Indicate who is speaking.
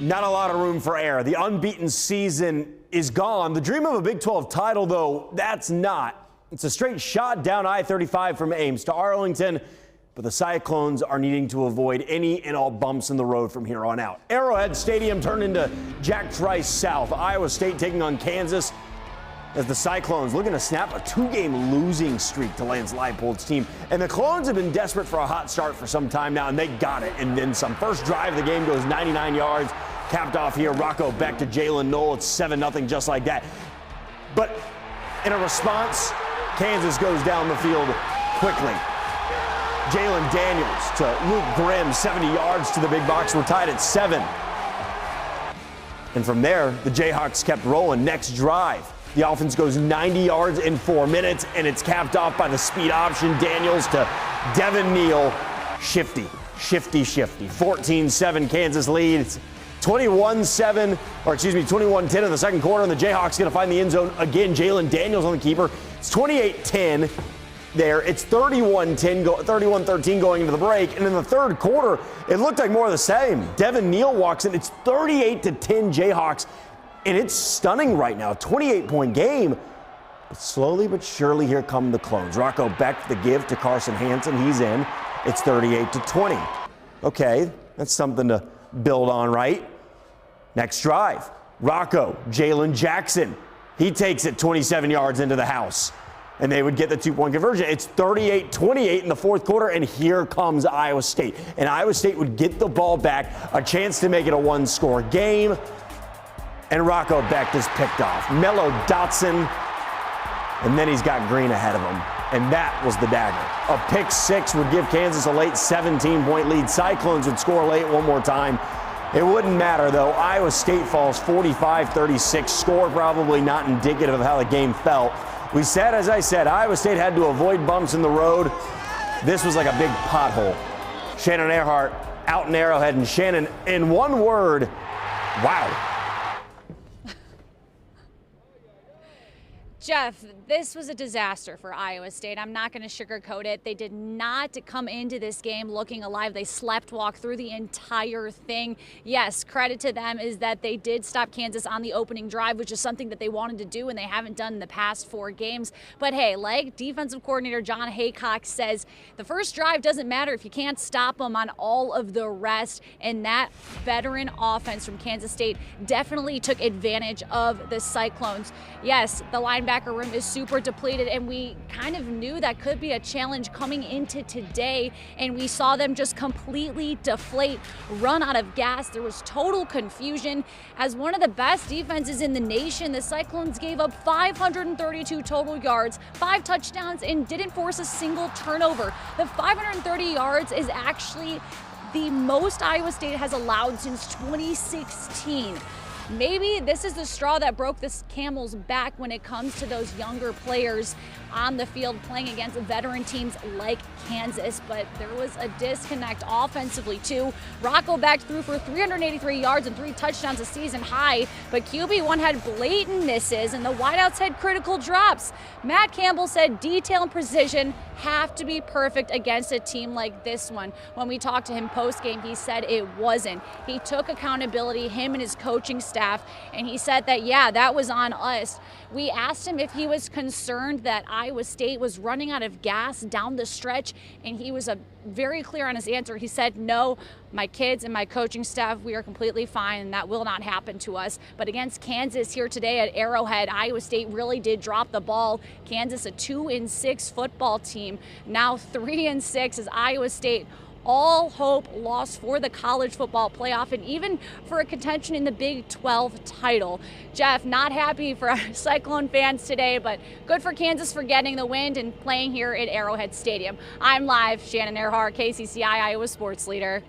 Speaker 1: Not a lot of room for error. The unbeaten season is gone. The dream of a Big 12 title, though, that's not. It's a straight shot down I-35 from Ames to Arlington, but the Cyclones are needing to avoid any and all bumps in the road from here on out. Arrowhead Stadium turned into Jack Trice South. Iowa State taking on Kansas as the Cyclones looking to snap a two-game losing streak to Lance Leipold's team. And the Clones have been desperate for a hot start for some time now, and they got it. And then some. First drive of the game goes 99 yards. Capped off here, Rocco Becht to Jalen Knoll. It's 7-0 just like that. But in a response, Kansas goes down the field quickly. Jalen Daniels to Luke Grimm, 70 yards to the big box. We're tied at 7. And from there, the Jayhawks kept rolling. Next drive, the offense goes 90 yards in 4 minutes, and it's capped off by the speed option. Daniels to Devin Neal. Shifty. 14-7 Kansas leads. 21-10 in the second quarter, and the Jayhawks going to find the end zone again. Jalen Daniels on the keeper. It's 28-10 there. It's 31-13 going into the break. And in the third quarter, it looked like more of the same. Devin Neal walks in. It's 38-10 Jayhawks, and it's stunning right now. 28-point game. But slowly but surely, here come the Clones. Rocco Becht, the give to Carson Hansen. He's in. It's 38-20. Okay, that's something to build on, right? Next drive, Rocco, Jalen Jackson. He takes it 27 yards into the house, and they would get the two-point conversion. It's 38-28 in the fourth quarter, and here comes Iowa State. And Iowa State would get the ball back, a chance to make it a one-score game, and Rocco Becht is picked off. Mello Dotson, and then he's got Green ahead of him, and that was the dagger. A pick six would give Kansas a late 17-point lead. Cyclones would score late one more time. It wouldn't matter, though. Iowa State falls 45-36. Score probably not indicative of how the game felt. We said, as I said, Iowa State had to avoid bumps in the road. This was like a big pothole. Shannon Earhart out in Arrowhead, and Shannon, in one word, wow.
Speaker 2: Jeff, this was a disaster for Iowa State. I'm not going to sugarcoat it. They did not come into this game looking alive. They walked through the entire thing. Yes, credit to them is that they did stop Kansas on the opening drive, which is something that they wanted to do and they haven't done in the past 4 games. But hey, like defensive coordinator John Haycock says, the first drive doesn't matter if you can't stop them on all of the rest. And that veteran offense from Kansas State definitely took advantage of the Cyclones. Yes, the linebacker room is super depleted, and we kind of knew that could be a challenge coming into today, and we saw them just completely deflate, run out of gas. There was total confusion. As one of the best defenses in the nation, the Cyclones gave up 532 total yards, 5 touchdowns, and didn't force a single turnover. The 530 yards is actually the most Iowa State has allowed since 2016. Maybe this is the straw that broke this camel's back when it comes to those younger players on the field playing against veteran teams like Kansas, but there was a disconnect offensively too. Rocco Becht threw for 383 yards and 3 touchdowns, a season high, but QB1 had blatant misses and the wideouts had critical drops. Matt Campbell said detail and precision have to be perfect against a team like this one. When we talked to him post-game, he said it wasn't. He took accountability, him and his coaching staff, and he said that, yeah, that was on us. We asked him if he was concerned that Iowa State was running out of gas down the stretch, and he was very clear on his answer. He said, no, my kids and my coaching staff, we are completely fine, and that will not happen to us. But against Kansas here today at Arrowhead, Iowa State really did drop the ball. Kansas, a 2-6 football team, now 3-6 as Iowa State all hope lost for the college football playoff and even for a contention in the Big 12 title. Jeff, not happy for Cyclone fans today, but good for Kansas for getting the win and playing here at Arrowhead Stadium. I'm live, Shannon Earhart, KCCI Iowa Sports Leader.